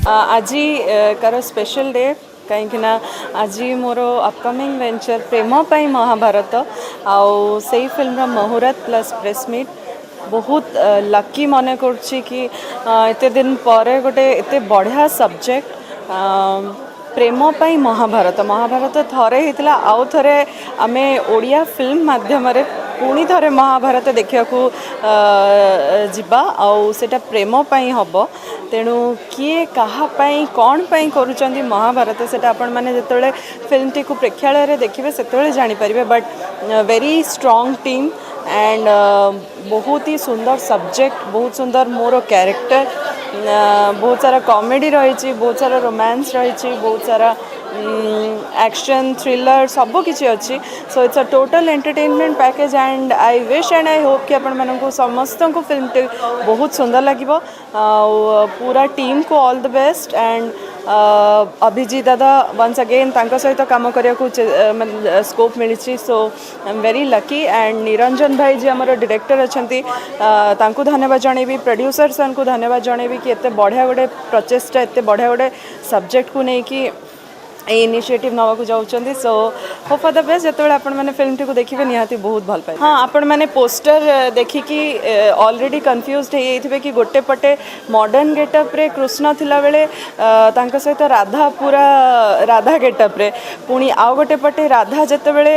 आज car special day कहीं आज मोर अपकमिंग वेंचर प्रेम पाई महाभारत आउ से फिल्म मुहूर्त प्लस प्रेस मीट बहुत लकी मन करुच्ची कि एते दिन पर गोटे एते बढ़िया सब्जेक्ट प्रेम पाई महाभारत महाभारत थरे होता आउ थे आम ओडिया फिल्म माध्यम पुणी थे महाभारत देखा सेटा प्रेम पाई हम तेणु किए कहापाई कौन पाई करुँच महाभारत से आपण मैंने जिते फिल्म टी प्रेक्षालय देखिए से जानीपर but very strong team and बहुत ही सुंदर सब्जेक्ट बहुत सुंदर मोर कैरेक्टर बहुत सारा कॉमेडी रही बहुत सारा रोमांस रही बहुत सारा एक्शन थ्रिलर सब किसी अच्छी so it's a total entertainment package and I wish and I hope कि आपण मानक समस्त को फिल्म टी बहुत सुंदर लगे पूरा टीम को all the best and Abhijit दादा वंस अगेन सहित काम करने स्कोप मिली so I am very lucky and Niranjan भाई जी आमर डायरेक्टर अच्छा धन्यवाद जनइबी प्रोड्यूसर सन को धन्यवाद जनइबी कि एत बढ़िया गोटे प्रचेषा एत बढ़िया गोटे सब्जेक्ट को लेकिन इनिशिएटिव नवा जाऊँगी so hope for the best जिते आपण मैंने फिल्म टी देखिए निहाती बहुत भल पाए हाँ आपण मैंने पोस्टर देखिकी ऑलरेडी कन्फ्यूज होते कि गोटे पटे मॉडर्न गेटअप रे कृष्ण थिला बेले सहित राधा पूरा राधा गेटअप रे पुणी आउ गोटे पटे राधा जिते बड़े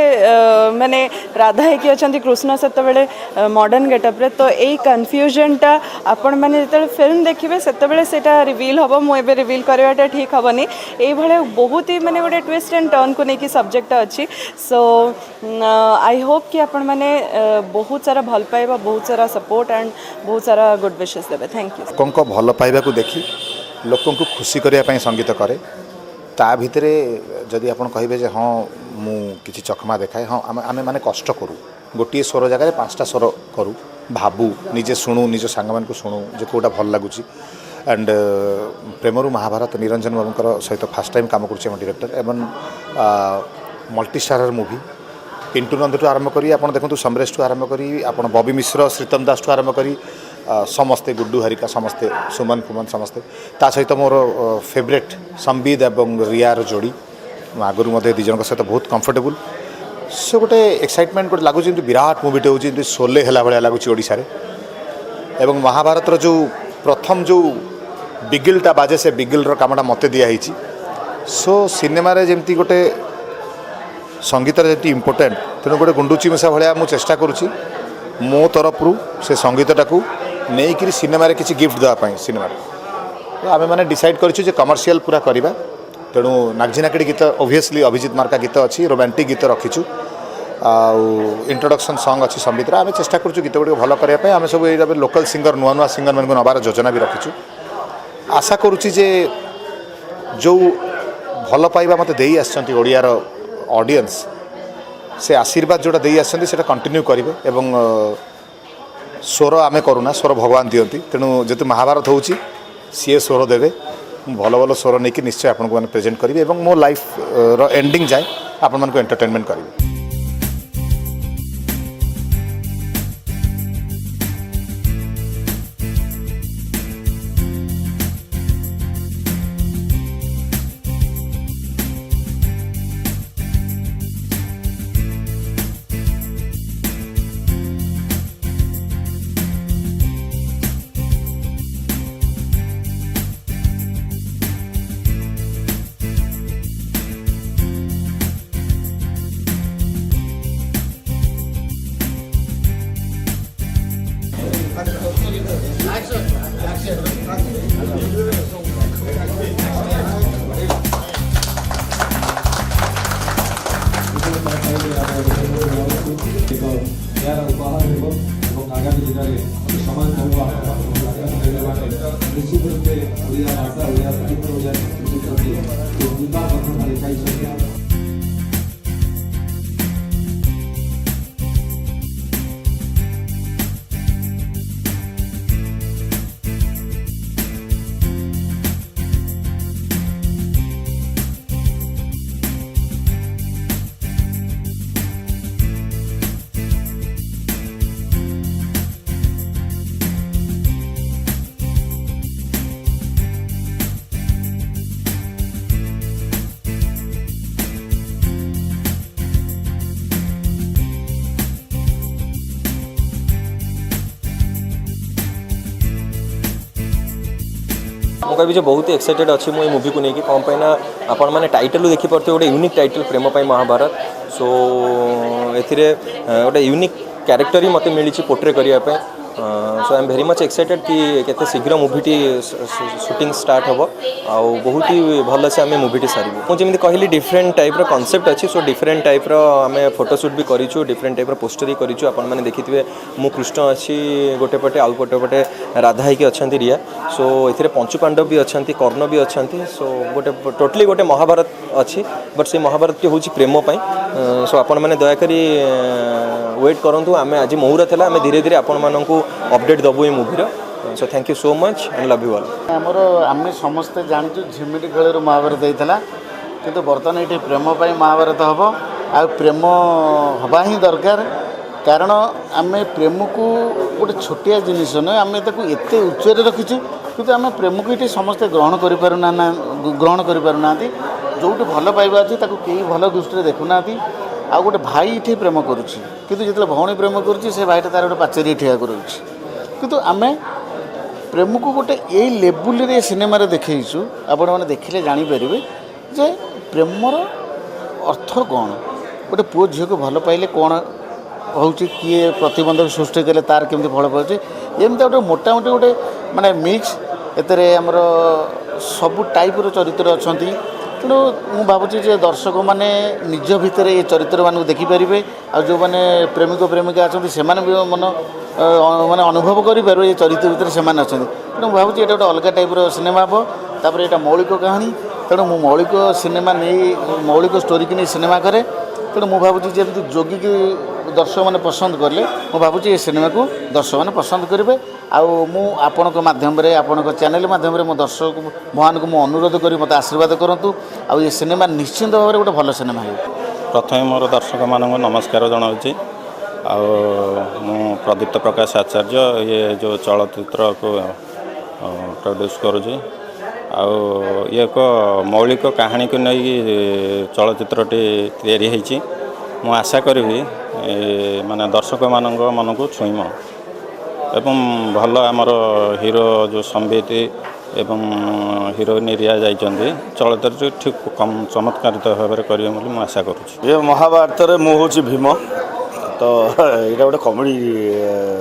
माने राधा होगी अच्छा कृष्ण से मॉडर्न गेटअप रे तो यही कन्फ्यूजनटा आपण मैंने जो फिल्म देखिए से रिवील हम मुझे रिवील करवाटा ठीक हेनी ये बहुत ही मैंने गोटे ट्विस्ट एंड टर्न को लेकिन सब्जेक्ट अच्छी सो आई होप कि आपण मैंने बहुत सारा भल पाइबा बहुत सारा सपोर्ट एंड बहुत सारा गुड विशेस देवे थैंक यू लोकों भल पाइबा को देखी लोकों को खुशी करने संगीत करे ता भितर जदि आप कहे हाँ मु किसी चकमा देखाए हाँ आम मैंने कष्ट करूँ गोटे स्वर जगह 5टा स्वर करूँ भावु निजे शुणु निज सांग मान को शुणु जो कौटा भल लगुच एंड प्रेमरु महाभारत निरंजन बाबूर सहित फास्ट टाइम काम कर डायरेक्टर एवं multi starrer movie Pintu Nandu आरंभ करी आप देखो समरेश ठू आरंभ करी आप बबी मिश्र श्रीतम दास ठू आरंभ करी समस्ते गुड्डू हरिका समस्ते सुमन फुमन समस्ते ता सहित मोर फेवरेट संबिद एवं रियार जोड़ी आगुरी दिज सहित बहुत कंफर्टेबल सो गोटे एक्साइटमेंट गोटे लगुच विराट मूवीटे हूँ शोले है भाया लगुच ओडिशा रे एवं महाभारत जो प्रथम जो बिगिलटा बाजे से बिगिलर कामटा मत दिखाई सो सिनेमा रे जमती गोटे संगीत जमी इम्पोर्टेंट तेणु गोटे गुंडुची मिशा भाया मुझे चेष्टा करुँची मो तरफ से संगीतटा को नहीं सिनेमा रे किसी गिफ्ट देवाई सिनेमा तो आम मैंने डिसाइड करूँ कमर्शियल पूरा करवा तेणु नागजी नाकेड़ी गीत ओबियसली अभिजीत मार्का गीत अच्छी रोमांटिक गीत रखीचु इंट्रोडक्शन सॉन्ग अच्छी संगीत आम चेष्टा करूँ गीत गुड़ भल करने आम सब ये लोकल सिंगर नुआ नुआ सिंगर मान नबार योजना भी रखीचु आशा करुँची जे जो भल पाइबा मत दे आडियार ऑडियंस से आशीर्वाद जोड़ा दे आसटा कंटिन्यू करेंगे एवं स्वर आम करूना स्वर भगवान दियंती तेणु जेतु महाभारत हो सी स्वर देवे भल भल स्वर नहीं निश्चय आपको मैंने प्रेजेंट करेंगे और मो लाइफ एंडिंग जाए आपण मानक एंटरटेनमेंट करेंगे। आगामी दिन में समान निश्चित रूप से ओडिया भाषा ओडिया साहित्य ओडिया संस्कृति देखा ମୁଁ କହିବି ଯେ ବହୁତ ଏକ୍ସାଇଟେଡ୍ ଅଛି ମୁଁ ଏ ମୁଭିକୁ ନେଇକି କ'ଣ ପାଇଁ ନା ଆପଣମାନେ ଟାଇଟଲ୍ରୁ ଦେଖିପାରୁଥିବେ ଗୋଟେ ୟୁନିକ୍ ଟାଇଟଲ୍ ପ୍ରେମ ପାଇଁ ମହାଭାରତ ସୋ ଏଥିରେ ଗୋଟେ ୟୁନିକ୍ କ୍ୟାରେକ୍ଟର ହିଁ ମୋତେ ମିଳିଛି ପୋର୍ଟ୍ରେ କରିବା ପାଇଁ so I am very much excited कि केते शीघ्र मुभिटी शूटिंग स्टार्ट हम आउ बहुत ही भल से आम मुभिटी सारू मुझे कहली डिफरेंट टाइप रो कॉन्सेप्ट अच्छी सो डिफरेंट टाइप रो आम फोटोशूट भी करूँ डिफरेंट टाइप रो पोस्टर ही करूँ आपण मैंने देखिए मु कृष्ण अच्छी गोटे पटे आउ गोटे पटे राधा ही अच्छा रिया सो ये पंचु पांडव भी अच्छा कर्ण भी अच्छा सो गोटे टोटली गोटे महाभारत अच्छी बट से महाभारत की हूँ प्रेम सो आपण मैंने दयाकोरी वेट करूँ आम आज मुहूर्त है आम धीरे धीरे आपण मानू अपडेट दबु ये मूवीर so thank you so much and love you all आमर आम समस्ते जानचु झिमिटी खेल महाभारत होता किंतु बर्तमान ये प्रेम पर महाभारत हम आ प्रेम हवा ही दरकार कारण आम प्रेम को गोटे छोटिया जिनिस नुहे आम एत उच्चरे रखीचु किंतु आम प्रेम को ये समस्ते ग्रहण करना जो भल पाइबा अच्छी कई भल दृष्टि देखुना आ गोटे भाई ये प्रेम करुच्ची किंतु जो भौणी प्रेम करुच्ची से भाईटा तार गोटे पाचेरी ठिया करुच्ची किंतु आम प्रेम को गोटे यही लेवल रे सिनेमा देखु आपण मैंने देखिले जापर जे प्रेमर अर्थ कौन गोटे पुओ झील को भल पाइले कौन हूँ किए प्रतिबंधक सृष्टि कले तार केमती फल पाचे एमती गोटे मोटामोटी गोटे माने मिक्स एतरे आमर सबू टाइप चरित्र अच्छा तेणु मुझे भावुँ दर्शक मैंने निज भितर ये चरित्र मानक देखिपारे आ जो मैंने प्रेमिक प्रेमिका अच्छा से भी मन माने अनुभव करें ये चरित्र भितर से अच्छा तेणु भावुँ ये गोटे अलग टाइप सिनेमा हम तापर यहाँ मौलिक कहानी तेणु मु मौलिक सिनेमा नहीं मौलिक स्टोरी की नहीं सिनेमा करे तेणु मुझे भावुँ जमी जोगी की दर्शक मैंने पसंद कले मुझे भावुँ ये सिनेमा को दर्शक मैंने पसंद करेंगे आपण मध्यम आपण चैनल मध्यम मो दर्शक भगवान को मुझे अनुरोध करी मत आशीर्वाद करूँ आ ये सिनेमा निश्चिंत भाव में गोटे भल सिनेमा है प्रथम मोर दर्शक मानक नमस्कार जनाऊँगी मु प्रदीप्त प्रकाश आचार्य ये जो चलचित्र को प्रोड्यूस करुँगी ये एक मौलिक कहानी को नहीं चलचित्रटी तैयारी मु आशा करी माने दर्शक मानक मन को छुईम एवं भल आमर हीरो जो संबित एवं हिरोइन रिया जाइए चलचित्र ठीक कम चमत्कारित भाव में करेंगे आशा करुँच ये महाभारत मु हूँ भीम तो यहाँ गोटे कमेडी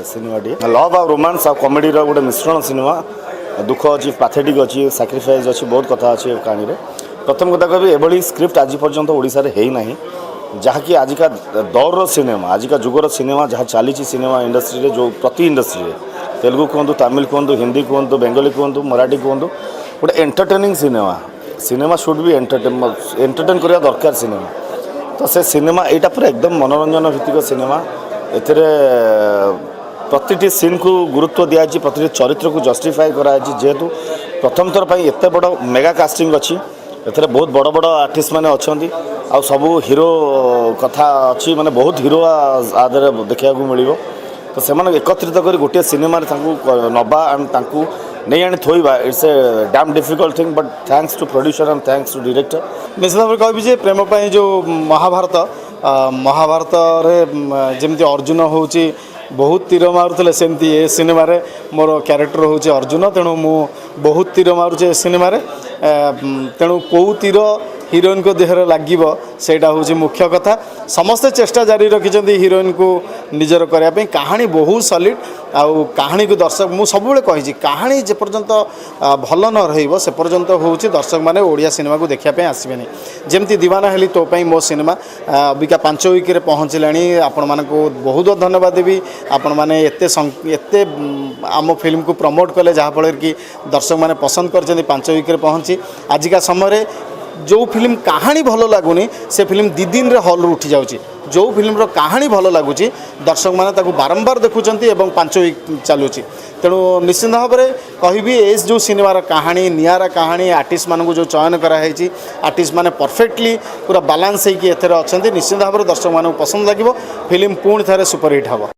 सिनेमाटी लव आ रोमांस आ कमेडी गोटे मिश्रण सिनेमा दुख अच्छी पैथेटिक अच्छी सैक्रिफाइस अच्छी बहुत कथा अच्छी कहानी रे प्रथम कथा कह एभली स्क्रिप्ट आज पर्यंत ओडिशा रे है ना जहाँकि आजिका दौर सिनेमा आजिका जुगर सिनेमा जहाँ चली सिनेमा इंडस्ट्री रे जो प्रति इंडस्ट्री रे तेलुगु कहतु तमिल कहतु हिंदी कहतु बेंगली कहतु मराठी कहतु गोटे एंटरटेनिंग सिनेमा शुड भी एंटरटेन करने दरकार सिनेमा तो से सिनेमा यहाँ पर एकदम मनोरंजन भित्तिक सिनेमा एथिरे प्रति सीन को गुरुत्व दिखाई प्रति चरित्र को जस्टिफाई कराई जेहेतु प्रथम थर पर एत बड़ मेगा कास्टिंग अच्छी एथे बहुत बड़ बड़ आर्टिस्ट मैंने अच्छा आ सब हीरो कथा अच्छी माने बहुत हीरो आदर देखा मिल तो से एकत्रित कर गोटे सिनेमा नवा एंड नहीं आनी थोड़ा it's a damn difficult thing but thanks to producer and thanks to director निश्चित भाव कहि प्रेम पाई जो महाभारत महाभारत रे जमती अर्जुन हूँ बहुत तीर मारुले सेमती ए सिनेमा रे मोर क्यारेक्टर हूँ अर्जुन तेणु मु बहुत तीर मारुचे सिनेमा रे तेणु कौ तीर हिरोइन को देहर लगे सेटा हूँ मुख्य कथा समस्ते चेष्टा जारी रखिंट हिरोइन को निजर करने कहानी बहुत सॉलिड आउ कहानी को दर्शक मु सब कही कहानी जे पर्यंत भल न रही पर्यंत हूँ दर्शक मैंने ओडिया सिनेमा को देखापी आसबेनि जमती दीवाना हेली तो मो सिनेमा अबिका 5 वीक पहुँचलानी आपण मानक बहुत बहुत धन्यवाद देवी आपण मैंने एत आम फिल्म को प्रमोट कले जहाँफल कि दर्शक मैंने पसंद कर 5 वीक पहुँची आजिका समय जो फिल्म कहानी भल लगुनि से फिल्म 2 दिन रे हॉल उठी जाउची जो फिल्म रो कहानी भल लगुची दर्शक माने ताकू बारंबार देखुचंती एवं 5 वीक चलुची तेणु निश्चित भाव में कहबी ए जो सिनेमार कहानी नियारा कहानी आर्टिस्ट मानू जो चयन कराई आर्टिस्ट माने परफेक्टली पूरा बालांस होकर एथेर अच्छा निश्चित भाव में दर्शक मानू पसंद लगे फिल्म पुणी थे सुपरहिट हम।